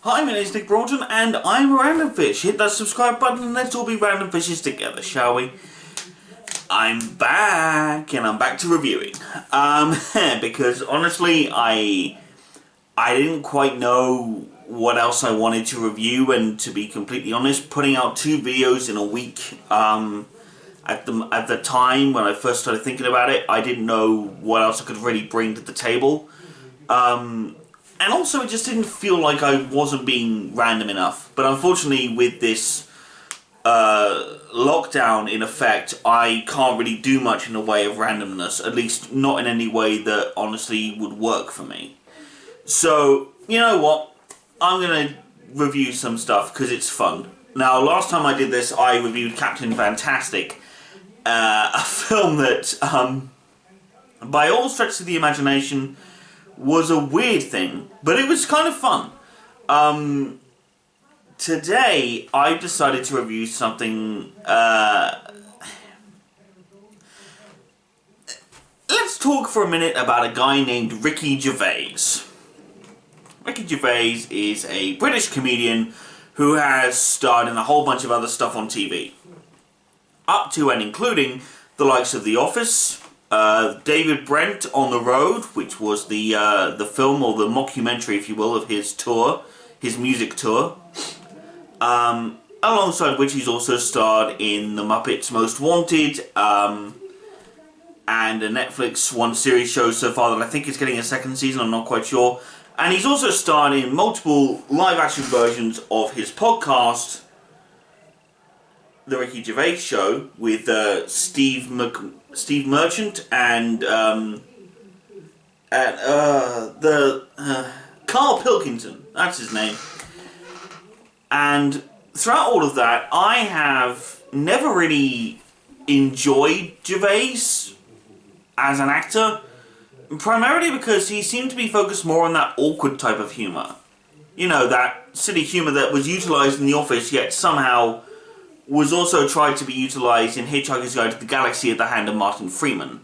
Hi, my name is Nick Broughton, and I'm Randomfish. Hit that subscribe button and let's all be random fishes together, shall we? I'm back, and I'm back to reviewing. Because honestly, I didn't quite know what else I wanted to review, and to be completely honest, putting out 2 videos in a week, at the time when I first started thinking about it, I didn't know what else I could really bring to the table. And also, it just didn't feel like I wasn't being random enough. But unfortunately, with this lockdown in effect, I can't really do much in the way of randomness. At least, not in any way that honestly would work for me. So, you know what? I'm going to review some stuff because it's fun. Now, last time I did this, I reviewed Captain Fantastic. A film that, by all stretches of the imagination, was a weird thing, but it was kind of fun. Today, I decided to review something, let's talk for a minute about a guy named Ricky Gervais. Ricky Gervais is a British comedian who has starred in a whole bunch of other stuff on TV. Up to and including the likes of The Office, David Brent on the Road, which was the film, or the mockumentary, if you will, of his tour, his music tour. Alongside which he's also starred in The Muppets Most Wanted, and a Netflix one series show so far that I think is getting a second season, I'm not quite sure. And he's also starred in multiple live-action versions of his podcast, The Ricky Gervais Show, with Steve Merchant and Carl Pilkington. That's his name. And throughout all of that, I have never really enjoyed Gervais as an actor, primarily because he seemed to be focused more on that awkward type of humour. You know, that silly humour that was utilised in The Office, yet somehow was also tried to be utilised in Hitchhiker's Guide to the Galaxy at the hand of Martin Freeman.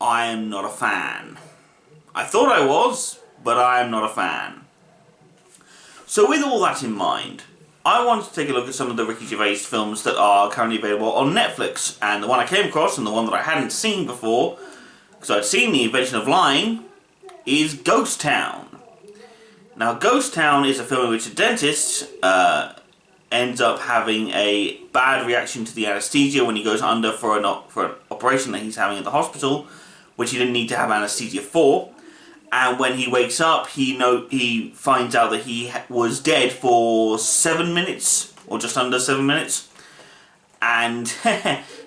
I am not a fan. I thought I was, but I am not a fan. So with all that in mind, I wanted to take a look at some of the Ricky Gervais films that are currently available on Netflix. And the one I came across, and the one that I hadn't seen before, because I'd seen The Invention of Lying, is Ghost Town. Now, Ghost Town is a film in which a dentist ends up having a bad reaction to the anesthesia when he goes under for an operation that he's having at the hospital, which he didn't need to have anesthesia for. And when he wakes up, he finds out that he was dead for 7 minutes, or just under 7 minutes. And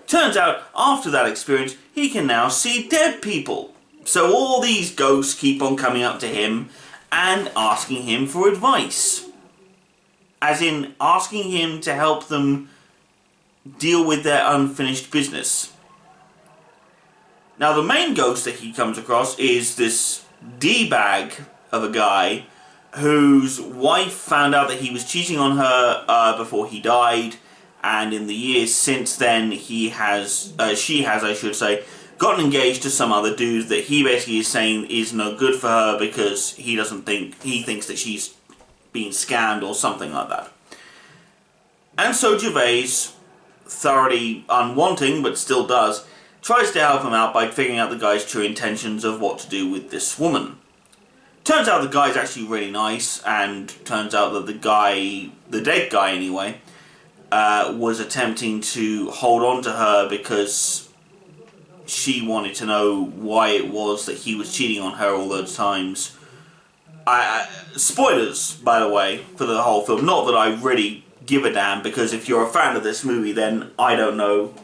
turns out, after that experience, he can now see dead people. So all these ghosts keep on coming up to him and asking him for advice. As in, asking him to help them deal with their unfinished business. Now, the main ghost that he comes across is this D-bag of a guy whose wife found out that he was cheating on her before he died, and in the years since then, she has, I should say, gotten engaged to some other dude that he basically is saying is no good for her because he thinks that she's being scammed or something like that. And so Gervais, thoroughly unwanting but still does, tries to help him out by figuring out the guy's true intentions of what to do with this woman. Turns out the guy's actually really nice, and turns out that the dead guy anyway, was attempting to hold on to her because she wanted to know why it was that he was cheating on her all those times. Spoilers, by the way, for the whole film. Not that I really give a damn, because if you're a fan of this movie, then I don't know.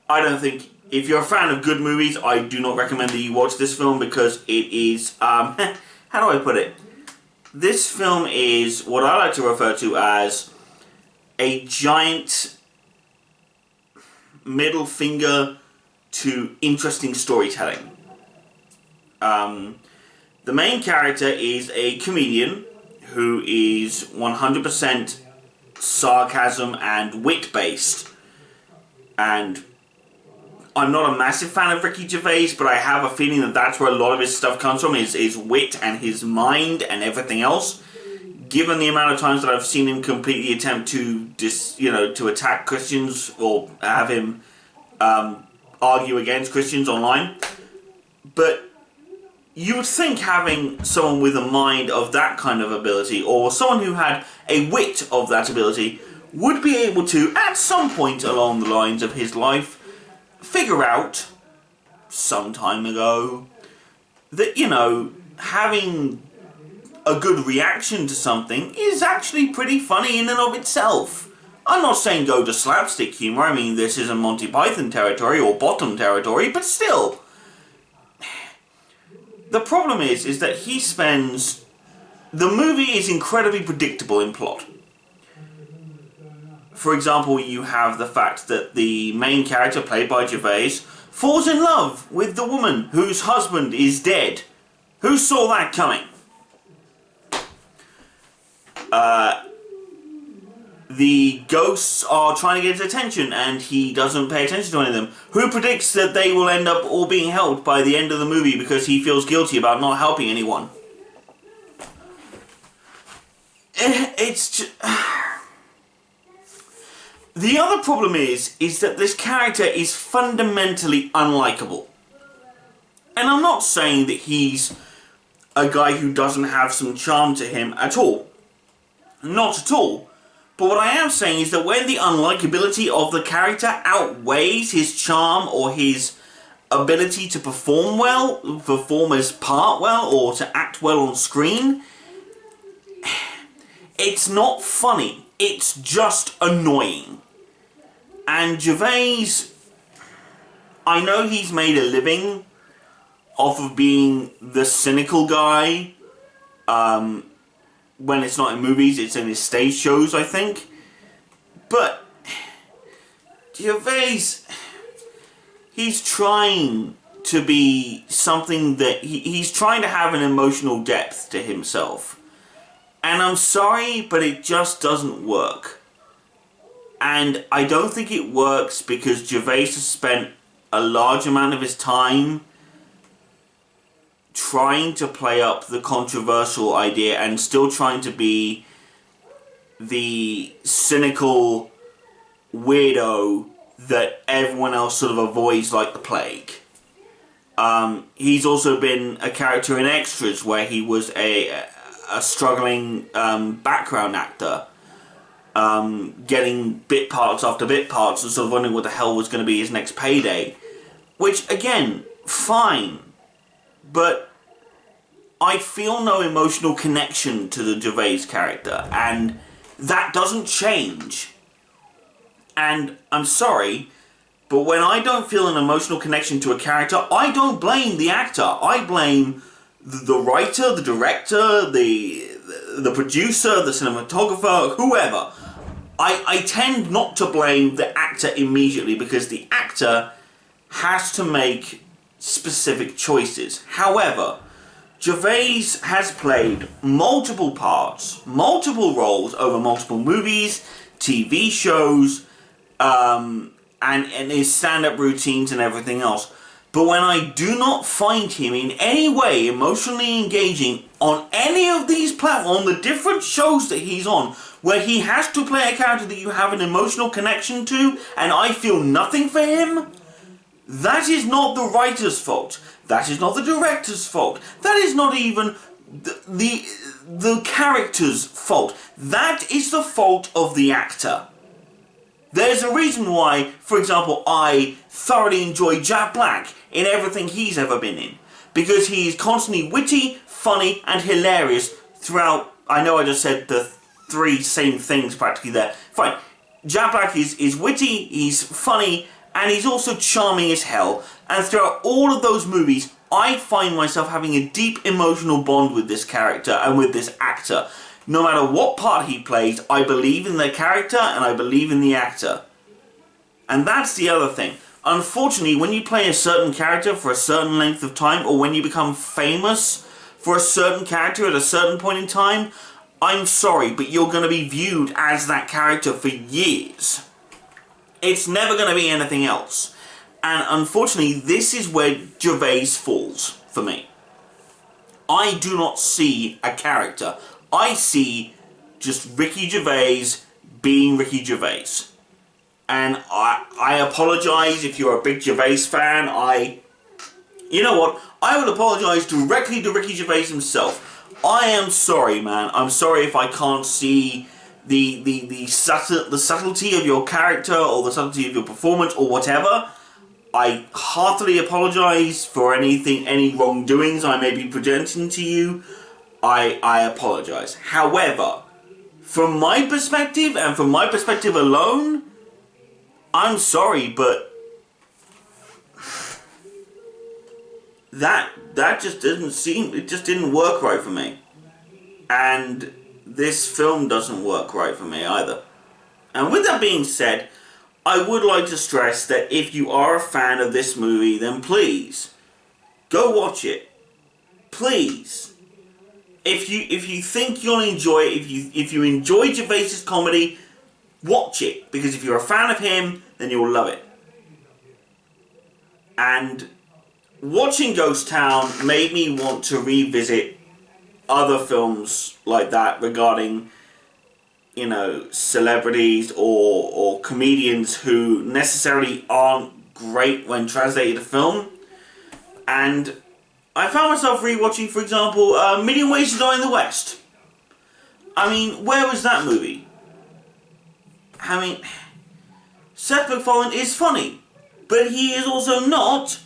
I don't think, if you're a fan of good movies, I do not recommend that you watch this film, because it is, how do I put it? This film is what I like to refer to as a giant middle finger to interesting storytelling. The main character is a comedian who is 100% sarcasm and wit-based. And I'm not a massive fan of Ricky Gervais, but I have a feeling that that's where a lot of his stuff comes from, his wit and his mind and everything else. Given the amount of times that I've seen him completely attempt to to attack Christians or have him argue against Christians online. But you would think having someone with a mind of that kind of ability, or someone who had a wit of that ability, would be able to, at some point along the lines of his life, figure out, some time ago, that, having a good reaction to something is actually pretty funny in and of itself. I'm not saying go to slapstick humor, I mean this isn't Monty Python territory or Bottom territory, but still. The problem is that he spends... The movie is incredibly predictable in plot. For example, you have the fact that the main character, played by Gervais, falls in love with the woman whose husband is dead. Who saw that coming? The ghosts are trying to get his attention and he doesn't pay attention to any of them. Who predicts that they will end up all being helped by the end of the movie because he feels guilty about not helping anyone? It's just... The other problem is that this character is fundamentally unlikable. And I'm not saying that he's a guy who doesn't have some charm to him at all. Not at all. But what I am saying is that when the unlikability of the character outweighs his charm or his ability to perform well, perform his part well, or to act well on screen, it's not funny. It's just annoying. And Gervais, I know he's made a living off of being the cynical guy. When it's not in movies, it's in his stage shows, I think. But Gervais, he's trying to be something that... He's trying to have an emotional depth to himself. And I'm sorry, but it just doesn't work. And I don't think it works because Gervais has spent a large amount of his time trying to play up the controversial idea and still trying to be the cynical weirdo that everyone else sort of avoids like the plague. He's also been a character in Extras where he was a struggling background actor, getting bit parts after bit parts and sort of wondering what the hell was going to be his next payday. Which, again, fine. But I feel no emotional connection to the Gervais character, and that doesn't change. And I'm sorry, but when I don't feel an emotional connection to a character, I don't blame the actor. I blame the writer, the director, the producer, the cinematographer, whoever. I tend not to blame the actor immediately because the actor has to make specific choices. However, Gervais has played multiple parts, multiple roles over multiple movies, TV shows, and his stand-up routines and everything else. But when I do not find him in any way emotionally engaging on any of these platforms, on the different shows that he's on, where he has to play a character that you have an emotional connection to, and I feel nothing for him, that is not the writer's fault. That is not the director's fault. That is not even the character's fault. That is the fault of the actor. There's a reason why, for example, I thoroughly enjoy Jack Black in everything he's ever been in. Because he is constantly witty, funny, and hilarious throughout... I know I just said the three same things practically there. Fine. Jack Black is witty, he's funny, and he's also charming as hell. And throughout all of those movies, I find myself having a deep emotional bond with this character and with this actor. No matter what part he plays, I believe in the character and I believe in the actor. And that's the other thing. Unfortunately, when you play a certain character for a certain length of time, or when you become famous for a certain character at a certain point in time, I'm sorry, but you're going to be viewed as that character for years. It's never going to be anything else. And unfortunately, this is where Gervais falls for me. I do not see a character. I see just Ricky Gervais being Ricky Gervais. And I apologise if you're a big Gervais fan. You know what? I would apologise directly to Ricky Gervais himself. I am sorry, man. I'm sorry if I can't see the subtlety of your character or the subtlety of your performance or whatever. I heartily apologise for any wrongdoings I may be presenting to you. I apologise. However, from my perspective, and from my perspective alone, I'm sorry, but that just doesn't seem, it just didn't work right for me. And this film doesn't work right for me either. And with that being said, I would like to stress that if you are a fan of this movie, then please, go watch it. Please. If you think you'll enjoy it, if you enjoy Gervais's comedy, watch it. Because if you're a fan of him, then you'll love it. And watching Ghost Town made me want to revisit other films like that regarding, you know, celebrities or comedians who necessarily aren't great when translated to film. And I found myself rewatching, for example, A Million Ways to Die in the West. I mean, where was that movie? I mean, Seth MacFarlane is funny, but he is also not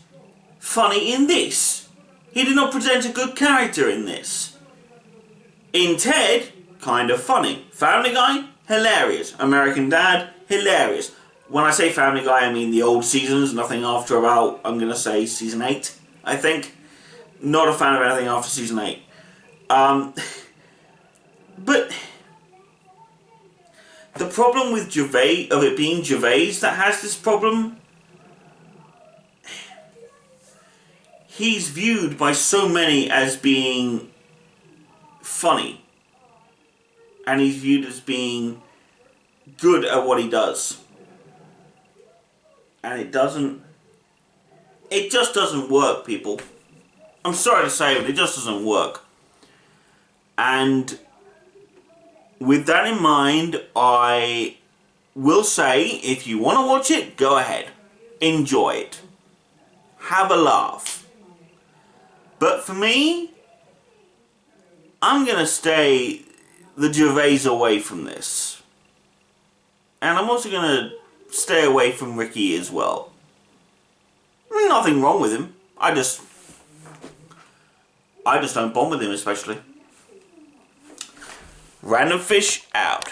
funny in this. He did not present a good character in this. In Ted, kind of funny. Family Guy, hilarious. American Dad, hilarious. When I say Family Guy, I mean the old seasons, nothing after about, I'm going to say, season 8, I think. Not a fan of anything after season 8. But the problem with Gervais, of it being Gervais that has this problem, he's viewed by so many as being funny. And he's viewed as being good at what he does. And it just doesn't work, people. I'm sorry to say, but it just doesn't work. And with that in mind, I will say, if you want to watch it, go ahead. Enjoy it. Have a laugh. But for me, I'm going to stay the Gervais away from this. And I'm also going to stay away from Ricky as well. Nothing wrong with him. I just don't bond with him especially. Randomfish out.